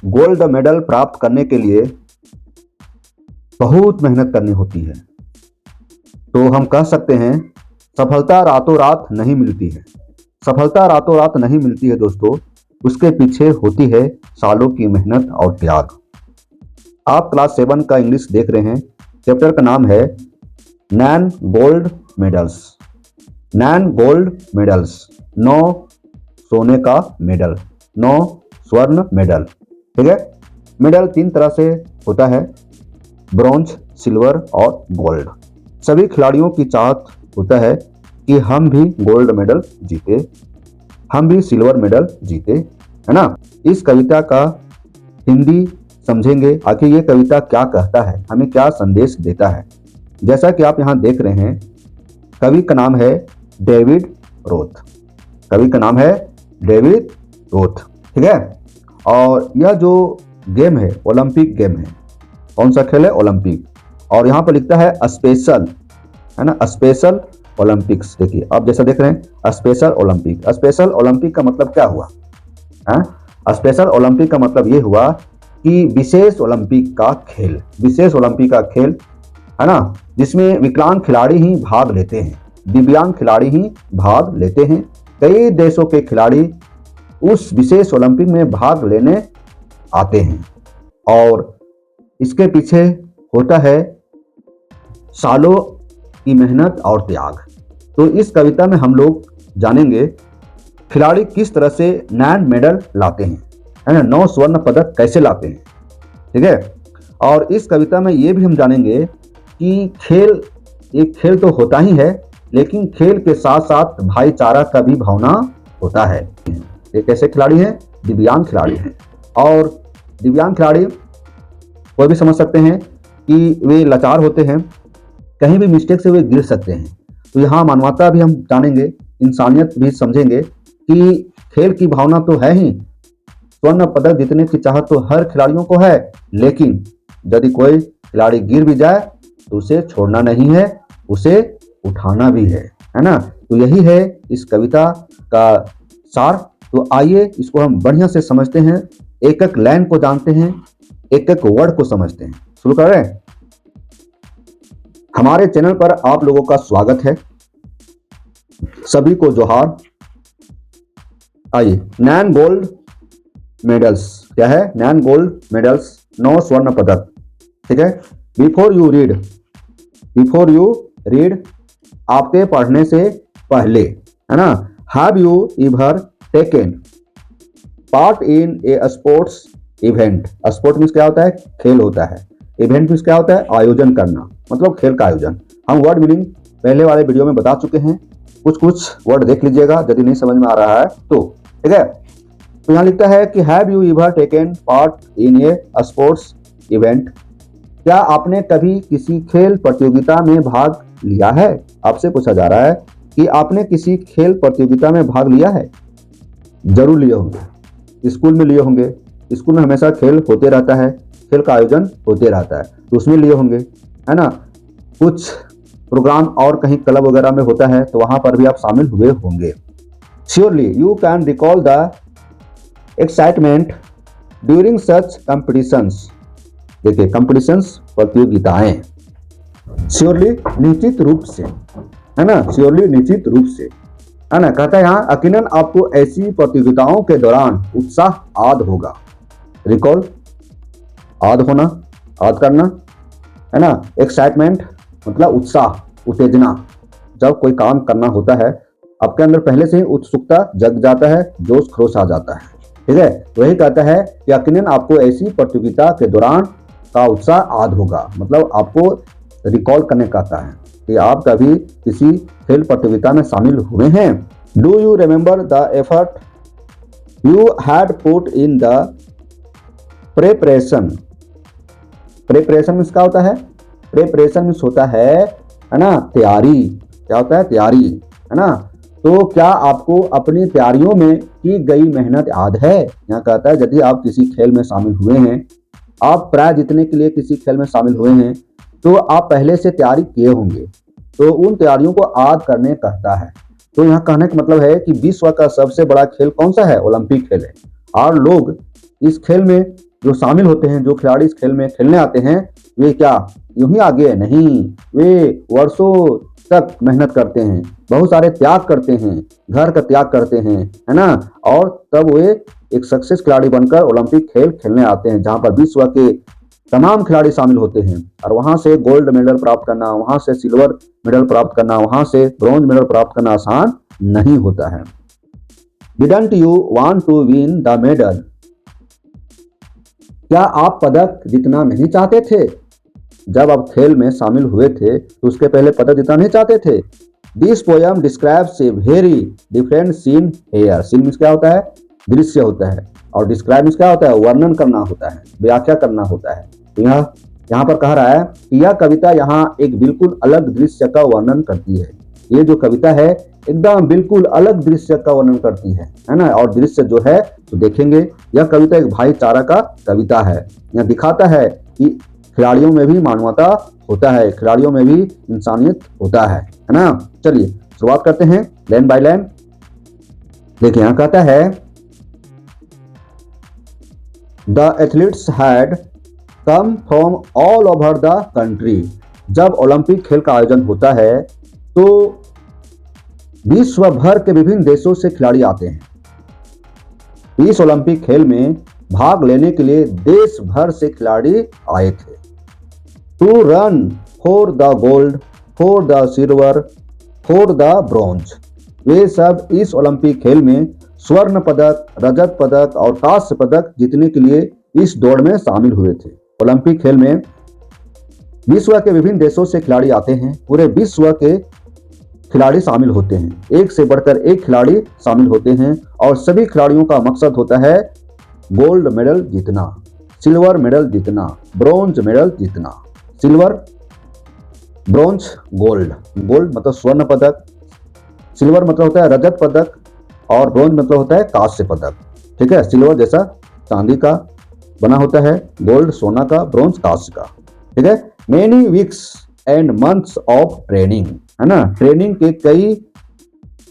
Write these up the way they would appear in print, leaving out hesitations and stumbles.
Gold medal प्राप्त करने के लिए बहुत मेहनत करनी होती है। तो हम कह सकते हैं सफलता रातों रात नहीं मिलती है। सफलता रातों रात नहीं मिलती है दोस्तों, उसके पीछे होती है सालों की मेहनत और त्याग। आप क्लास 7 का इंग्लिश देख रहे हैं, चैप्टर का नाम है नैन गोल्ड मेडल्स। नैन गोल्ड मेडल्स, 9 सोने का मेडल, 9 स्वर्ण मेडल। ठीक है, मेडल 3 तरह से होता है, ब्रॉन्ज, सिल्वर और गोल्ड। सभी खिलाड़ियों की चाहत होता है कि हम भी गोल्ड मेडल जीते, हम भी सिल्वर मेडल जीते, है ना। इस कविता का हिंदी समझेंगे, आखिर ये कविता क्या कहता है, हमें क्या संदेश देता है। जैसा कि आप यहाँ देख रहे हैं, कवि का नाम है डेविड रोथ। कवि का नाम है डेविड रोथ, ठीक है। और यह जो गेम है ओलंपिक गेम है। कौन सा खेल है? ओलंपिक। और यहाँ पर लिखता है स्पेशल, है ना, स्पेशल ओलंपिक्स। देखिए आप जैसा देख रहे हैं स्पेशल ओलंपिक। स्पेशल ओलंपिक का मतलब क्या हुआ? स्पेशल ओलंपिक का मतलब ये हुआ कि विशेष ओलंपिक का खेल, विशेष ओलंपिक का खेल, है ना, जिसमें विकलांग खिलाड़ी ही भाग लेते हैं, दिव्यांग खिलाड़ी ही भाग लेते हैं। कई देशों के खिलाड़ी उस विशेष ओलंपिक में भाग लेने आते हैं और इसके पीछे होता है सालों की मेहनत और त्याग। तो इस कविता में हम लोग जानेंगे खिलाड़ी किस तरह से नैन मेडल लाते हैं, है ना, 9 स्वर्ण पदक कैसे लाते हैं, ठीक है। और इस कविता में ये भी हम जानेंगे कि खेल, एक खेल तो होता ही है, लेकिन खेल के साथ साथ भाईचारा का भी भावना होता है। ये कैसे खिलाड़ी हैं? दिव्यांग खिलाड़ी हैं। और दिव्यांग खिलाड़ी कोई भी समझ सकते हैं कि वे लाचार होते हैं, कहीं भी मिस्टेक से वे गिर सकते हैं। तो यहाँ मानवता भी हम जानेंगे, इंसानियत भी समझेंगे कि खेल की भावना तो है ही, स्वर्ण पदक जीतने की चाहत तो हर खिलाड़ियों को है, लेकिन यदि कोई खिलाड़ी गिर भी जाए तो उसे छोड़ना नहीं है, उसे उठाना भी है ना। तो यही है इस कविता का सार। तो आइए इसको हम बढ़िया से समझते हैं, एक एक लाइन को जानते हैं, एक एक वर्ड को समझते हैं। शुरू कर रहे हैं। हमारे चैनल पर आप लोगों का स्वागत है, सभी को जोहार। आइए, नैन गोल्ड मेडल्स क्या है? नैन गोल्ड मेडल्स, 9 स्वर्ण पदक, ठीक है। बिफोर यू रीड, आपके पढ़ने से पहले, है ना। Have you ever taken part in A sports event. Sport means क्या होता है? खेल होता है। इवेंट मीन्स क्या होता है? आयोजन करना, मतलब खेल का आयोजन। हम वर्ड मीनिंग पहले वाले वीडियो में बता चुके हैं, कुछ वर्ड देख लीजिएगा यदि नहीं समझ में आ रहा है तो, ठीक है। तो यहाँ लिखता है कि have you ever taken part in A sports event. क्या आपने कभी किसी खेल प्रतियोगिता में भाग लिया है? आपसे पूछा जा रहा है कि आपने किसी खेल प्रतियोगिता में भाग लिया है? जरूर लिए होंगे, स्कूल में लिए होंगे। स्कूल में हमेशा खेल होते रहता है, खेल का आयोजन होते रहता है, तो उसमें लिए होंगे, है ना। कुछ प्रोग्राम और कहीं क्लब वगैरह में होता है तो वहां पर भी आप शामिल हुए होंगे। Surely you can recall the excitement during such competitions. देखिए कॉम्पिटिशंस, प्रतियोगिताएं। श्योरली निश्चित रूप से, है ना, श्योरली निश्चित रूप से, है ना। कहता है यहाँ यकीनन आपको ऐसी प्रतियोगिताओं के दौरान उत्साह आद होगा। रिकॉल, आद होना, आद करना, है ना। एक्साइटमेंट मतलब उत्साह, उत्तेजना। जब कोई काम करना होता है आपके अंदर पहले से ही उत्सुकता जग जाता है, जोश खरोश आ जाता है, ठीक है। वही कहता है यकीनन आपको ऐसी प्रतियोगिता के दौरान का उत्साह आद होगा, मतलब आपको रिकॉल करने कहता है कि आप कभी किसी खेल प्रतियोगिता में शामिल हुए हैं। Do you remember the effort you had put in the preparation. Preparation means क्या होता है? प्रेपरेशन मीन्स होता है ना, तैयारी। क्या होता है? तैयारी, है ना। तो क्या आपको अपनी तैयारियों में की गई मेहनत याद है? यहाँ कहता है यदि आप किसी खेल में शामिल हुए हैं, आप प्राइज जीतने के लिए किसी खेल में शामिल हुए हैं, तो आप पहले से तैयारी किए होंगे, तो उन तैयारियों को याद करने कहता है। तो यहाँ कहने का मतलब है कि विश्व का सबसे बड़ा खेल कौन सा है? ओलंपिक खेल है। और लोग इस खेल में जो शामिल होते हैं, जो खिलाड़ी इस खेल में खेलने आते हैं, वे क्या यूं ही आगे नहीं, वे वर्षों तक मेहनत करते हैं, बहुत सारे त्याग करते हैं, घर का त्याग करते हैं, है ना। और तब वे एक सक्सेस खिलाड़ी बनकर ओलंपिक खेल खेलने आते हैं, जहां पर विश्व के तमाम खिलाड़ी शामिल होते हैं। और वहां से गोल्ड मेडल प्राप्त करना, वहां से सिल्वर मेडल प्राप्त करना, वहां से ब्रॉन्ज मेडल प्राप्त करना आसान नहीं होता है। Didn't you want to win the medal? क्या आप पदक जीतना नहीं चाहते थे? जब आप खेल में शामिल हुए थे तो उसके पहले पदक जीतना नहीं चाहते थे। This poem describes a very different scene here. Scene means क्या होता है? दृश्य होता है। और डिस्क्राइब मीन्स क्या होता है? वर्णन करना होता है, व्याख्या करना होता है। तो यहाँ पर कह रहा है कि यह कविता यहाँ एक बिल्कुल अलग दृश्य का वर्णन करती है। ये जो कविता है एकदम बिल्कुल अलग दृश्य का वर्णन करती है ना। और दृश्य जो है तो देखेंगे, यह कविता एक भाईचारा का कविता है। यह दिखाता है कि खिलाड़ियों में भी मानवता होता है, खिलाड़ियों में भी इंसानियत होता है ना। चलिए शुरुआत करते हैं लाइन बाय लाइन। देखिए यहाँ कहता है, the athletes had come from all over the country. जब ओलंपिक खेल का आयोजन होता है तो विश्व भर के विभिन्न देशों से खिलाड़ी आते हैं। इस ओलंपिक खेल में भाग लेने के लिए देश भर से खिलाड़ी आए थे। To run for the gold, for the silver, for the bronze. वे सब इस ओलंपिक खेल में स्वर्ण पदक, रजत पदक और कांस्य पदक जीतने के लिए इस दौड़ में शामिल हुए थे। ओलंपिक खेल में विश्व के विभिन्न देशों से खिलाड़ी आते हैं। पूरे विश्व के खिलाड़ी शामिल होते हैं, एक से बढ़कर एक खिलाड़ी शामिल होते हैं। और सभी खिलाड़ियों का मकसद होता है गोल्ड मेडल जीतना, सिल्वर मेडल जीतना, ब्रॉन्ज मेडल जीतना। Silver, bronze, gold. गोल्ड मतलब स्वर्ण पदक, सिल्वर मतलब होता है रजत पदक, और ब्रॉन्ज मतलब होता है कांस्य पदक। ठीक है, सिल्वर जैसा चांदी का बना होता है, गोल्ड सोना का, ब्रॉन्ज कांस्य का। ठीक है। Many weeks and months of training, है ना। ट्रेनिंग के कई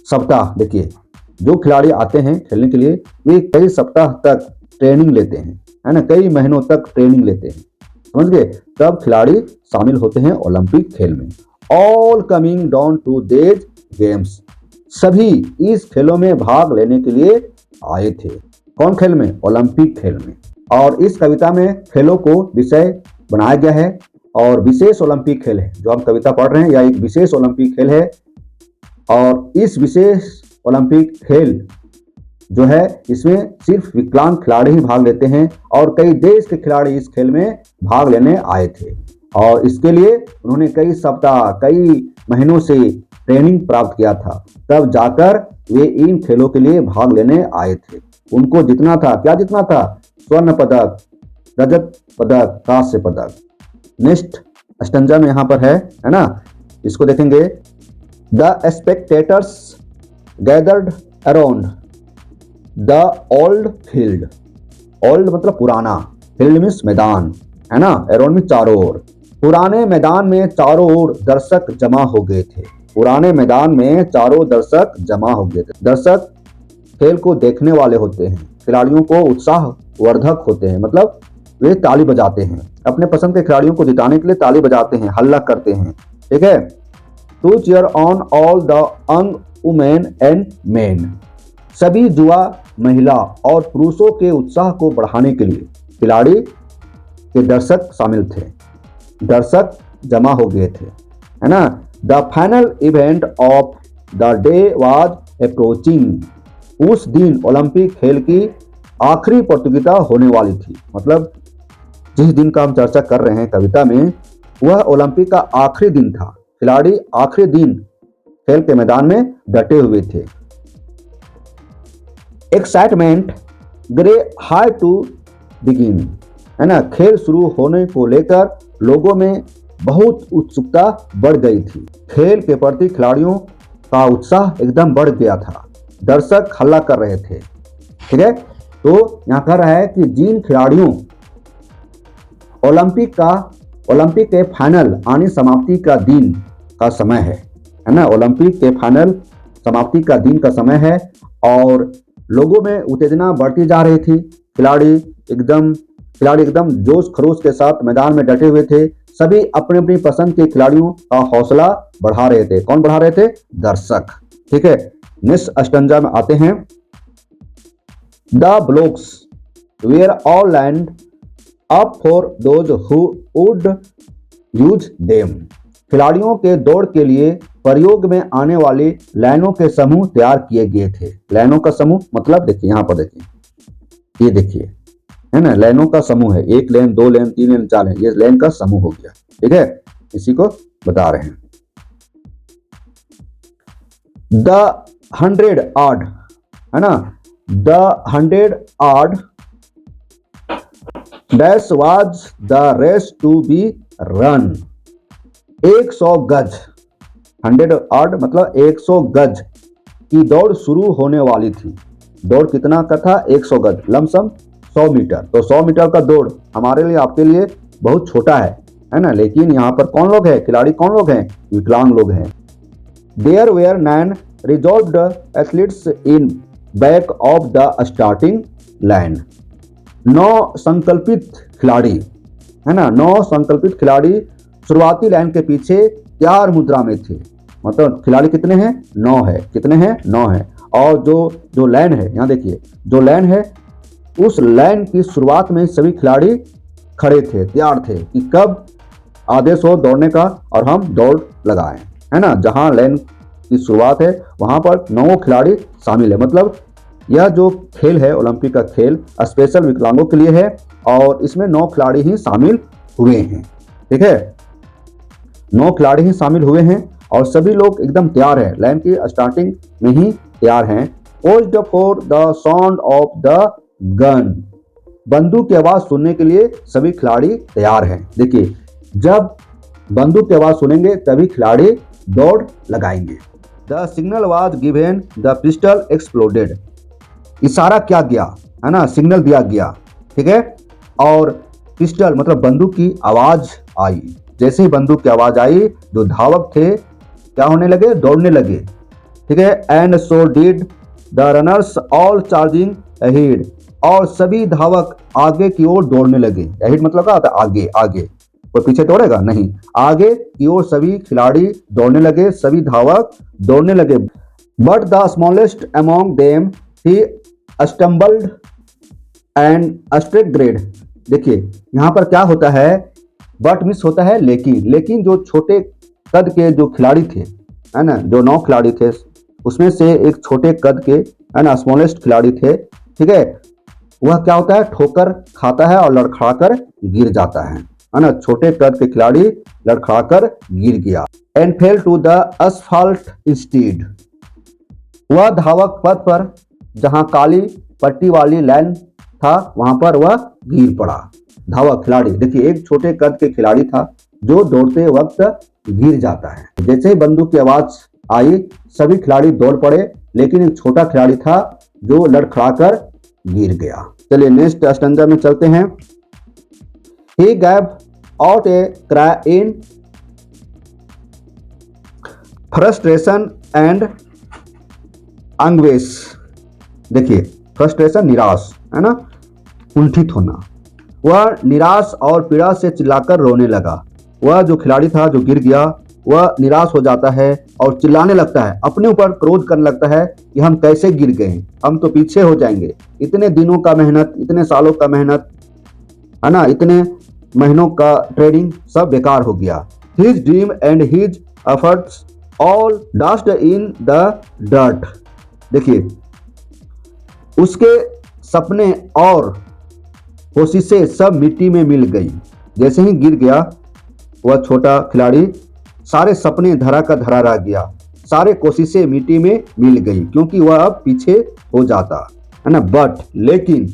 सप्ताह, देखिए जो खिलाड़ी आते हैं खेलने के लिए वे कई सप्ताह तक ट्रेनिंग लेते हैं, है ना, कई महीनों तक ट्रेनिंग लेते हैं, समझ गए। तब खिलाड़ी शामिल होते हैं ओलंपिक खेल में। ऑल कमिंग डाउन टू देज गेम्स। सभी इस खेलों में भाग लेने के लिए आए थे। कौन खेल में? ओलंपिक खेल में। और इस कविता में खेलों को विषय बनाया गया है और विशेष ओलंपिक खेल है। जो हम कविता पढ़ रहे हैं यह एक विशेष ओलंपिक खेल है। और इस विशेष ओलंपिक खेल जो है इसमें सिर्फ विकलांग खिलाड़ी ही भाग लेते हैं और कई देश के खिलाड़ी इस खेल में भाग लेने आए थे। और इसके लिए उन्होंने कई सप्ताह, कई महीनों से ट्रेनिंग प्राप्त किया था, तब जाकर वे इन खेलों के लिए भाग लेने आए थे। उनको जीतना था, क्या जीतना था? स्वर्ण पदक, रजत पदक, कांस्य पदक। नेक्स्ट स्टैंजा में यहाँ पर है ना, इसको देखेंगे। The spectators gathered around the old field. Old मतलब पुराना, फील्ड मीन्स मैदान, है ना, अराउंड में चारों ओर। पुराने मैदान में चारों ओर दर्शक जमा हो गए थे। पुराने मैदान में चारों दर्शक जमा हो गए थे। दर्शक खेल को देखने वाले होते हैं, खिलाड़ियों को उत्साह वर्धक होते हैं, मतलब वे ताली बजाते हैं, अपने पसंद के खिलाड़ियों को जिताने के लिए ताली बजाते हैं, हल्ला करते हैं। ठीक है। To cheer on all the young women and men. सभी युवा, महिला और पुरुषों के उत्साह को बढ़ाने के लिए खिलाड़ी के दर्शक शामिल थे। दर्शक जमा हो गए थे, है ना। The final event of the day was approaching. उस दिन ओलंपिक खेल की आखिरी प्रतियोगिता होने वाली थी। मतलब जिस दिन का हम चर्चा कर रहे हैं कविता में, वह ओलंपिक का आखिरी दिन था। खिलाड़ी आखिरी दिन खेल के मैदान में डटे हुए थे। Excitement grew high to begin, है ना। खेल शुरू होने को लेकर लोगों में बहुत उत्सुकता बढ़ गई थी। खेल के प्रति खिलाड़ियों का उत्साह एकदम बढ़ गया था। दर्शक हल्ला कर रहे थे। ठीक है। तो यहाँ कह रहा है कि जिन खिलाड़ियों ओलंपिक के फाइनल आने समाप्ति का दिन का समय है ना, ओलंपिक के फाइनल समाप्ति का दिन का समय है और लोगों में उत्तेजना बढ़ती जा रही थी। खिलाड़ी एकदम खिलाड़ी एकदम जोश खरोश के साथ मैदान में डटे हुए थे। सभी अपने अपनी पसंद के खिलाड़ियों का हौसला बढ़ा रहे थे। कौन बढ़ा रहे थे? दर्शक। ठीक है, नेक्स्ट अस्टंजा में आते हैं। The blocks where all land up for those who would use them. खिलाड़ियों के दौड़ के लिए प्रयोग में आने वाली लाइनों के समूह तैयार किए गए थे। लाइनों का समूह मतलब देखिए, यहां पर देखिए, ये देखिए, है ना, लाइनों का समूह है। 1 लेन, 2 लेन, 3 लेन, 4 लेन, ये लाइन का समूह हो गया। ठीक है, इसी को बता रहे हैं। द 100 आर्ड, है ना, the 100 yard dash was the race to be run. 100 गज, 100 आर्ड मतलब 100 गज की दौड़ शुरू होने वाली थी। दौड़ कितना का था? 100 गज, लमसम 100 मीटर। तो 100 मीटर का दौड़ हमारे लिए, आपके लिए बहुत छोटा है ना। लेकिन यहाँ पर कौन लोग हैं? खिलाड़ी कौन लोग हैं? विकलांग लोग हैं। There were 9 resolved athletes in back of the starting line. 9 संकल्पित खिलाड़ी, है ना, 9 संकल्पित खिलाड़ी शुरुआती लाइन के पीछे तैयार मुद्रा में थे। मतलब खिलाड़ी कितने हैं? 9 है। कितने हैं? 9 है। और जो लाइन है, यहाँ देखिए, जो लाइन है, उस लाइन की शुरुआत में सभी खिलाड़ी खड़े थे, तैयार थे कि कब आदेश हो दौड़ने का और हम दौड़ लगाएं, है ना। जहां लाइन की शुरुआत है वहां पर 9 खिलाड़ी शामिल है। मतलब यह जो खेल है, ओलंपिक का खेल, स्पेशल विकलांगों के लिए है और इसमें 9 खिलाड़ी ही शामिल हुए हैं। ठीक है, 9 खिलाड़ी ही शामिल हुए हैं और सभी लोग एकदम तैयार हैं, लाइन की स्टार्टिंग में ही तैयार हैं। Posed for the sound of the gun. बंदूक की आवाज सुनने के लिए सभी खिलाड़ी तैयार हैं। देखिए, जब बंदूक की आवाज सुनेंगे तभी खिलाड़ी दौड़ लगाएंगे। The signal was given, the pistol exploded. इशारा किया गया, है ना, सिग्नल दिया गया। ठीक है, और पिस्टल मतलब बंदूक की आवाज आई। जैसे ही बंदूक की आवाज आई, जो धावक थे क्या होने लगे? दौड़ने लगे। ठीक है, and so did the runners all charging ahead. और सभी धावक आगे की ओर दौड़ने लगे। अहेड मतलब क्या होता है? आगे। आगे कोई पीछे दौड़ेगा नहीं, आगे की ओर सभी खिलाड़ी दौड़ने लगे, सभी धावक दौड़ने लगे। But the smallest among them he stumbled and staggered. देखिए, यहां पर क्या होता है? बट मिस होता है लेकिन जो छोटे कद के जो खिलाड़ी थे, है ना, जो 9 खिलाड़ी थे, उसमें से एक छोटे कद के, है ना, स्मॉलेस्ट खिलाड़ी थे। ठीक है, वह क्या होता है? ठोकर खाता है और लड़खड़ाकर गिर जाता है ना। छोटे कद के खिलाड़ी लड़खड़ाकर गिर गया। And fell to the asphalt instead. वह धावक पथ पर जहां काली पट्टी वाली लाइन था वहां पर वह गिर पड़ा। धावक खिलाड़ी, देखिए, एक छोटे कद के खिलाड़ी था जो दौड़ते वक्त गिर जाता है। जैसे ही बंदूक की आवाज आई सभी खिलाड़ी दौड़ पड़े, लेकिन एक छोटा खिलाड़ी था जो लड़खड़ाकर गिर गया। चलिए नेक्स्ट स्टैंजा में चलते हैं। He gave out a cry in frustration and anguish। देखिए, फ्रस्ट्रेशन निराश, है ना, कुंठित होना। वह निराश और पीड़ा से चिल्लाकर रोने लगा। वह जो खिलाड़ी था जो गिर गया, वह निराश हो जाता है और चिल्लाने लगता है, अपने ऊपर क्रोध करने लगता है कि हम कैसे गिर गए, हम तो पीछे हो जाएंगे। इतने दिनों का मेहनत, इतने सालों का मेहनत, है ना, इतने महीनों का ट्रेनिंग सब बेकार हो गया। His dream and his efforts all dust in the dirt. देखिए, उसके सपने और कोशिशें सब मिट्टी में मिल गई। जैसे ही गिर गया वह छोटा खिलाड़ी, सारे सपने धरा का धरा रह गया, सारे कोशिशें मिट्टी में मिल गई, क्योंकि वह अब पीछे हो जाता, है ना। बट लेकिन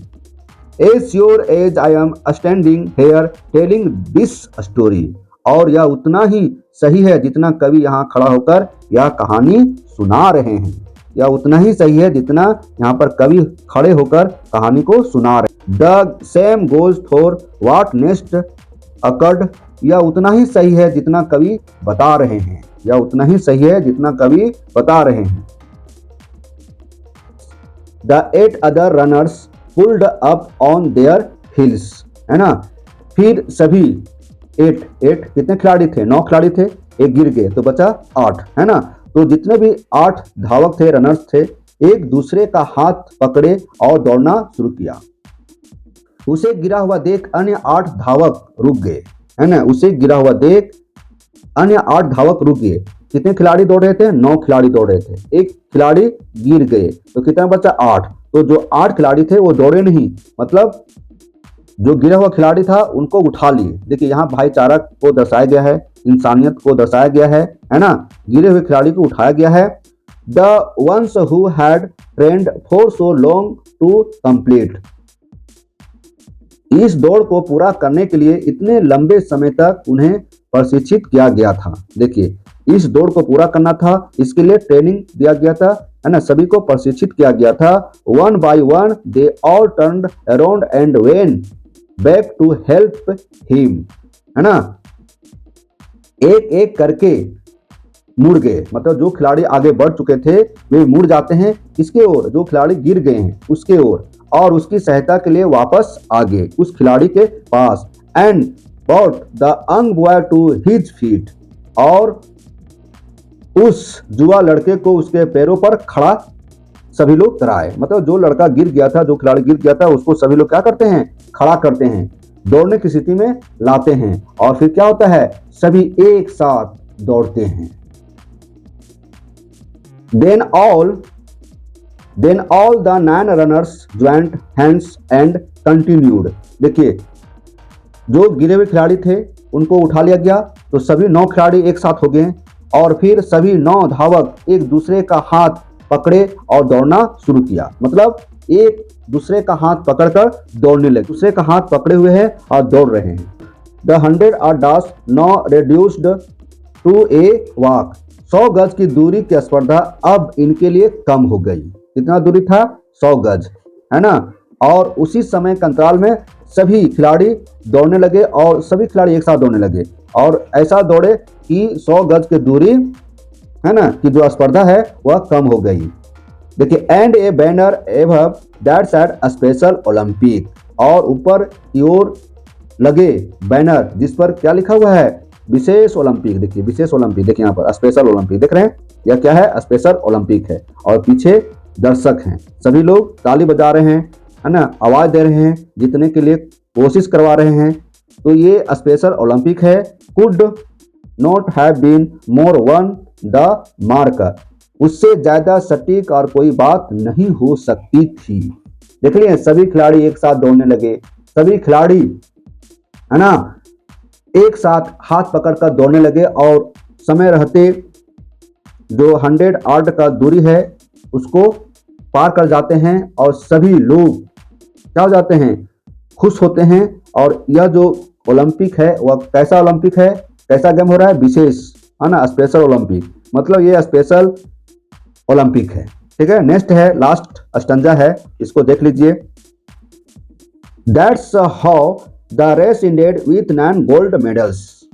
as sure as I am standing here telling this story. और यह उतना ही सही है जितना कवि यहाँ खड़ा होकर यह कहानी सुना रहे हैं। यह उतना ही सही है जितना यहाँ पर कवि खड़े होकर कहानी को सुना रहे। The same goes for what next occurred. यह उतना ही सही है जितना कवि बता रहे हैं। यह उतना ही सही है जितना कवि बता रहे हैं। The 8 other runners pulled up on their heels। है ना। फिर सभी 8 कितने खिलाड़ी थे, 9 खिलाड़ी थे, एक गिर गए तो बचा 8, है ना। तो जितने भी 8 धावक थे, रनर्स थे, एक दूसरे का हाथ पकड़े और दौड़ना शुरू किया। उसे गिरा हुआ देख अन्य 8 धावक रुक गए, है ना। उसे गिरा हुआ देख अन्य 8 धावक रुक गए। कितने खिलाड़ी दौड़ रहे थे, 9 खिलाड़ी दौड़ रहे थे, एक खिलाड़ी गिर गए तो कितना बचा 8। तो जो 8 खिलाड़ी थे वो दौड़े नहीं, मतलब जो गिरा हुआ खिलाड़ी था उनको उठा लिए। देखिए यहाँ भाईचारा को दर्शाया गया है, इंसानियत को दर्शाया गया है ना। गिरे हुए खिलाड़ी को उठाया गया है। The ones who had trained for so long to complete, इस दौड़ को पूरा करने के लिए इतने लंबे समय तक उन्हें प्रशिक्षित किया गया था। देखिए इस दौड़ को पूरा करना था, इसके लिए ट्रेनिंग दिया गया था, है ना, सभी को प्रशिक्षित किया गया था। One by one they all turned around and went back to help him, है ना। एक एक करके मुड़ गए, मतलब जो खिलाड़ी आगे बढ़ चुके थे वे मुड़ जाते हैं किसके ओर, जो खिलाड़ी गिर गए हैं उसके ओर, और उसकी सहायता के लिए वापस आ गए उस खिलाड़ी के पास। And brought the young boy to his feet, और उस युवा लड़के को उसके पैरों पर खड़ा सभी लोग कराए। मतलब जो लड़का गिर गया था, जो खिलाड़ी गिर गया था, उसको सभी लोग क्या करते हैं, खड़ा करते हैं, दौड़ने की स्थिति में लाते हैं, और फिर क्या होता है, सभी एक साथ दौड़ते हैं। Then all the 9 runners joined hands and continued। देखिए जो गिरे हुए खिलाड़ी थे उनको उठा लिया गया तो सभी 9 खिलाड़ी एक साथ हो गए, और फिर सभी 9 धावक एक दूसरे का हाथ पकड़े और दौड़ना शुरू किया। मतलब एक दूसरे का हाथ पकड़कर दौड़ने लगे, दूसरे का हाथ पकड़े हुए हैं और दौड़ रहे हैं। The 100 are dash now reduced to a walk, 100 गज की दूरी की स्पर्धा अब इनके लिए कम हो गई। कितना दूरी था, 100 गज, है ना। और उसी समय के अंतराल में सभी खिलाड़ी दौड़ने लगे और सभी खिलाड़ी एक साथ दौड़ने लगे, और ऐसा दौड़े कि 100 गज की दूरी, है ना, कि जो स्पर्धा है वह कम हो गई। देखिए and A banner above that said special Olympic, और ऊपर की ओर लगे बैनर जिस पर क्या लिखा हुआ है, विशेष ओलंपिक। देखिए विशेष ओलंपिक, देखिए यहाँ पर स्पेशल ओलंपिक देख रहे हैं, यह क्या है, स्पेशल ओलंपिक है। और पीछे दर्शक हैं, सभी लोग ताली बजा रहे हैं, है ना, आवाज दे रहे हैं, जीतने के लिए कोशिश करवा रहे हैं। तो ये स्पेशल ओलंपिक है। Could not have been more on the mark, उससे ज्यादा सटीक और कोई बात नहीं हो सकती थी। देख लिए सभी खिलाड़ी एक साथ दौड़ने लगे, सभी खिलाड़ी, है ना, एक साथ हाथ पकड़कर दौड़ने लगे, और समय रहते जो 100 यार्ड का दूरी है उसको पार कर जाते हैं, और सभी लोग क्या हो जाते हैं, खुश होते हैं। और यह जो ओलंपिक है वह कैसा ओलंपिक है, कैसा गेम हो रहा है, विशेष, है ना, स्पेशल ओलंपिक, मतलब ये स्पेशल ओलंपिक है। ठीक है, नेक्स्ट है, लास्ट स्टंजा है, इसको देख लीजिए। That's how the race ended with 9 gold medals,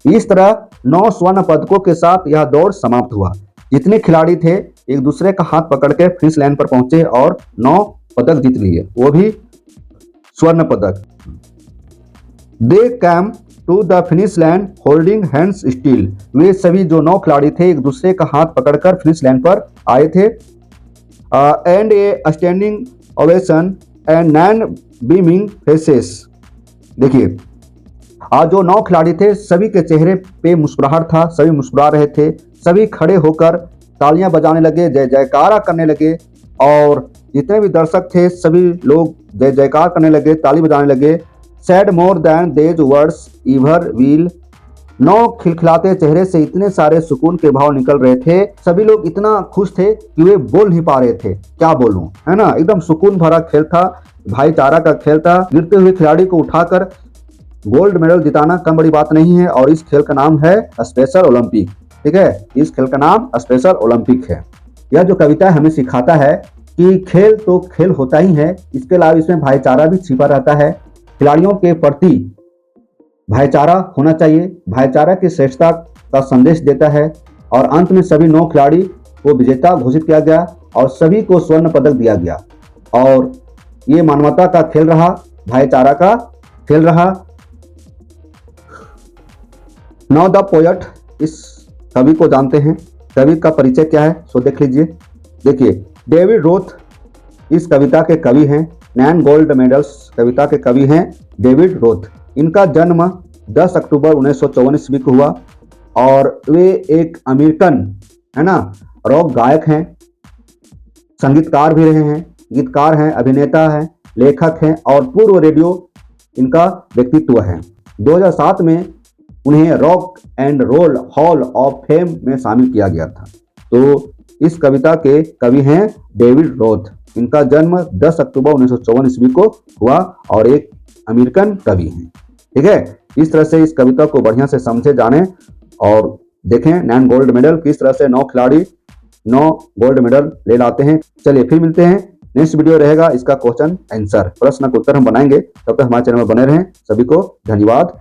इस तरह 9 स्वर्ण पदकों के साथ यह दौड़ समाप्त हुआ। जितने खिलाड़ी थे एक दूसरे का हाथ पकड़ के फिनिश लाइन पर पहुंचे और 9 पदक जीत लिए, वो भी स्वर्ण पदक। They came to the finish line holding hands still, वे सभी जो 9 खिलाड़ी थे एक दूसरे का हाथ पकड़कर फिनिश लाइन पर आए थे। And A standing ovation and 9 beaming faces, देखिए आज जो 9 खिलाड़ी थे सभी के चेहरे पे मुस्कुराहट था, सभी मुस्कुरा रहे थे, सभी खड़े होकर तालियां बजाने लगे, जय जयकारा करने लगे, और जितने भी दर्शक थे सभी लोग जय जयकार करने लगे, ताली बजाने लगे। सैड मोर देन देज वर्ड्स एवर विल, 9 खिलखिलाते चेहरे से इतने सारे सुकून के भाव निकल रहे थे, सभी लोग इतना खुश थे कि वे बोल नहीं पा रहे थे, क्या बोलूं, है ना, एकदम सुकून भरा खेल था, भाईचारा का खेल था। गिरते हुए खिलाड़ी को उठाकर गोल्ड मेडल जिताना कम बड़ी बात नहीं है, और इस खेल का नाम है स्पेशल ओलंपिक। ठीक है, इस खेल का नाम स्पेशल ओलंपिक है। यह जो कविता हमें सिखाता है कि खेल तो खेल होता ही है, इसके अलावा इसमें भाईचारा भी छिपा रहता है। खिलाड़ियों के प्रति भाईचारा होना चाहिए, भाईचारा की श्रेष्ठता का संदेश देता है। और अंत में सभी 9 खिलाड़ी को विजेता घोषित किया गया और सभी को स्वर्ण पदक दिया गया, और ये मानवता का खेल रहा, भाईचारा का खेल रहा। नाउ द पोएट, इस कवि को जानते हैं। कवि का परिचय क्या है सो देख लीजिए। देखिए, डेविड रोथ इस कविता के कवि हैं। 9 गोल्ड मेडल्स कविता के कवि हैं डेविड रोथ। इनका जन्म 10 अक्टूबर 1954 ईस्वी को हुआ और वे एक अमेरिकन है ना रॉक गायक हैं, संगीतकार भी रहे हैं, गीतकार हैं, अभिनेता हैं, लेखक हैं और पूर्व रेडियो इनका व्यक्तित्व है। 2007 में उन्हें rock and roll hall of fame में शामिल किया गया था। तो इस कविता के कवि हैं डेविड रोथ। इनका जन्म 10 अक्टूबर 1954 ईस्वी को हुआ और एक अमेरिकन कवि हैं। ठीक है, इस तरह से इस कविता को बढ़िया से समझे, जाने और देखें 9 गोल्ड मेडल किस तरह से 9 खिलाड़ी 9 गोल्ड मेडल ले लाते हैं। चलिए फिर मिलते हैं, नेक्स्ट वीडियो रहेगा इसका क्वेश्चन आंसर, प्रश्न का उत्तर हम बनाएंगे। तब तक हमारे चैनल में बने रहें। सभी को धन्यवाद।